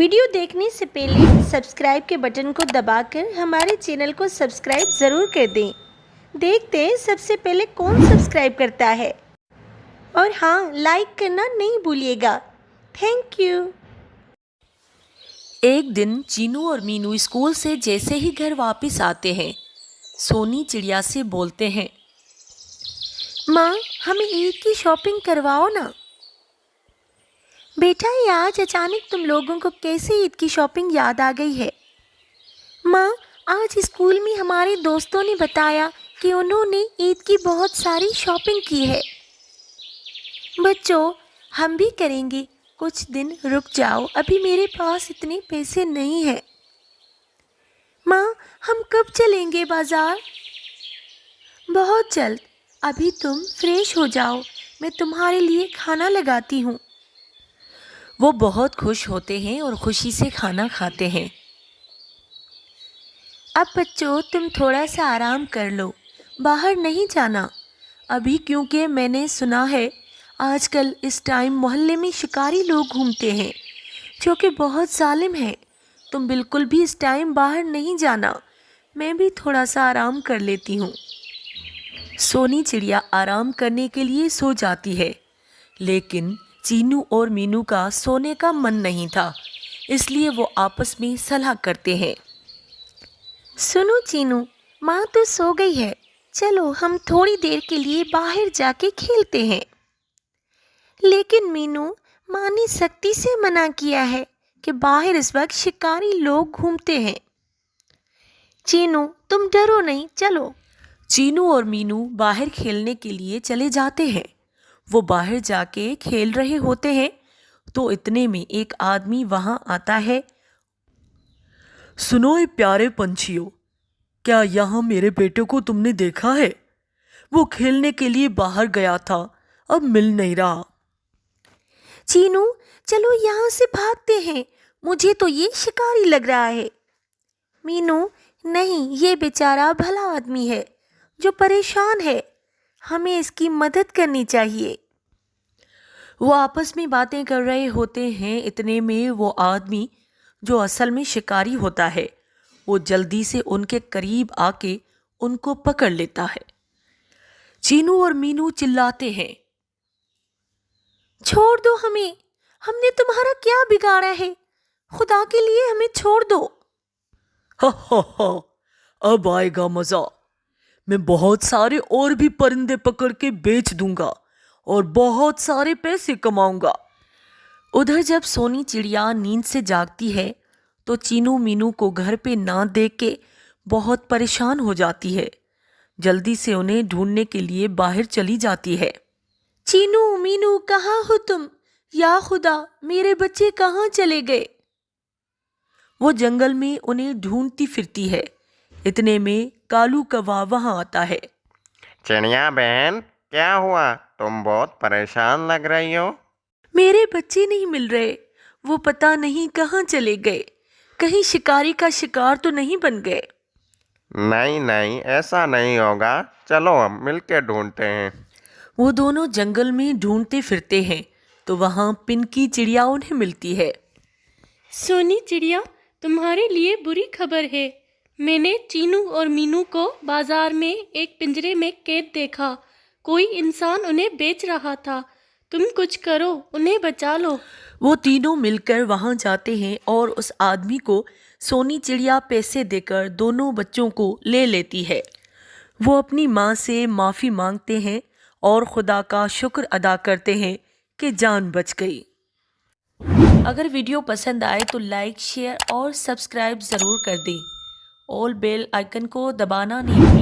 Video دیکھنے سے پہلے سبسکرائب کے بٹن کو دبا کر ہمارے چینل کو سبسکرائب ضرور کر دیں۔ دیکھتے ہیں سب سے پہلے کون سبسکرائب کرتا ہے، اور ہاں، لائک کرنا نہیں بھولیے گا۔ Thank you. ایک دن چینو اور مینو اسکول سے جیسے ہی گھر واپس آتے ہیں، سونی چڑیا سے بولتے ہیں، ماں، ہمیں عید کی شاپنگ کرواؤ نا۔ بیٹا، یہ آج اچانک تم لوگوں کو کیسے عید کی شاپنگ یاد آ گئی ہے؟ ماں، آج اسکول میں ہمارے دوستوں نے بتایا کہ انہوں نے عید کی بہت ساری شاپنگ کی ہے۔ بچوں، ہم بھی کریں گے، کچھ دن رک جاؤ، ابھی میرے پاس اتنے پیسے نہیں ہیں۔ ماں، ہم کب چلیں گے بازار؟ بہت جلد، ابھی تم فریش ہو جاؤ، میں تمہارے لیے کھانا لگاتی ہوں۔ وہ بہت خوش ہوتے ہیں اور خوشی سے کھانا کھاتے ہیں۔ اب بچوں، تم تھوڑا سا آرام کر لو، باہر نہیں جانا ابھی، کیونکہ میں نے سنا ہے آج کل اس ٹائم محلے میں شکاری لوگ گھومتے ہیں جو کہ بہت ظالم ہیں۔ تم بالکل بھی اس ٹائم باہر نہیں جانا، میں بھی تھوڑا سا آرام کر لیتی ہوں۔ سونی چڑیا آرام کرنے کے لیے سو جاتی ہے، لیکن چینو اور مینو کا سونے کا من نہیں تھا، اس لیے وہ آپس میں صلاح کرتے ہیں۔ سنو چینو، ماں تو سو گئی ہے، چلو ہم تھوڑی دیر کے لیے باہر جا کے کھیلتے ہیں۔ لیکن مینو، ماں نے سختی سے منع کیا ہے کہ باہر اس وقت شکاری لوگ گھومتے ہیں۔ چینو، تم ڈرو نہیں، چلو۔ چینو اور مینو باہر کھیلنے کے لیے چلے جاتے ہیں۔ وہ باہر جا کے کھیل رہے ہوتے ہیں تو اتنے میں ایک آدمی وہاں آتا ہے۔ سنو اے پیارے پنچھیوں، کیا یہاں میرے بیٹے کو تم نے دیکھا ہے؟ وہ کھیلنے کے لیے باہر گیا تھا، اب مل نہیں رہا۔ چینو، چلو یہاں سے بھاگتے ہیں، مجھے تو یہ شکاری لگ رہا ہے۔ مینو، نہیں، یہ بیچارہ بھلا آدمی ہے جو پریشان ہے، ہمیں اس کی مدد کرنی چاہیے۔ وہ آپس میں باتیں کر رہے ہوتے ہیں، اتنے میں وہ آدمی جو اصل میں شکاری ہوتا ہے، وہ جلدی سے ان کے قریب آ کے ان کو پکڑ لیتا ہے۔ چینو اور مینو چلاتے ہیں، چھوڑ دو ہمیں، ہم نے تمہارا کیا بگاڑا ہے؟ خدا کے لیے ہمیں چھوڑ دو۔ ہا، اب آئے گا مزہ، میں بہت سارے اور بھی پرندے پکڑ کے بیچ دوں گا اور بہت سارے پیسے کماؤں گا۔ ادھر جب سونی چڑیا نیند سے جاگتی ہے تو چینو مینو کو گھر پہ نہ دیکھ کے بہت پریشان ہو جاتی ہے، جلدی سے انہیں ڈھونڈنے کے لیے باہر چلی جاتی ہے۔ چینو، مینو، کہاں ہو تم؟ یا خدا، میرے بچے کہاں چلے گئے؟ وہ جنگل میں انہیں ڈھونڈتی پھرتی ہے، اتنے میں کالو کوا وہاں آتا ہے۔ چڑیا بہن، کیا ہوا؟ تم بہت پریشان لگ رہی ہو۔ میرے بچے نہیں مل رہے، وہ پتہ نہیں کہاں چلے گئے، کہیں شکاری کا شکار تو نہیں بن گئے۔ نہیں، ایسا نہیں ہوگا، چلو ہم مل کے ڈھونڈتے ہیں۔ وہ دونوں جنگل میں ڈھونڈتے پھرتے ہیں تو وہاں پنکی چڑیا انہیں ملتی ہے۔ سونی چڑیا، تمہارے لیے بری خبر ہے، میں نے چینو اور مینو کو بازار میں ایک پنجرے میں قید دیکھا، کوئی انسان انہیں بیچ رہا تھا، تم کچھ کرو، انہیں بچا لو۔ وہ تینوں مل کر وہاں جاتے ہیں اور اس آدمی کو سونی چڑیا پیسے دے کر دونوں بچوں کو لے لیتی ہے۔ وہ اپنی ماں سے معافی مانگتے ہیں اور خدا کا شکر ادا کرتے ہیں کہ جان بچ گئی۔ اگر ویڈیو پسند آئے تو لائک، شیئر اور سبسکرائب ضرور کر دیں۔ آل بیل آئیکن کو دبانا نہیں بھولیں۔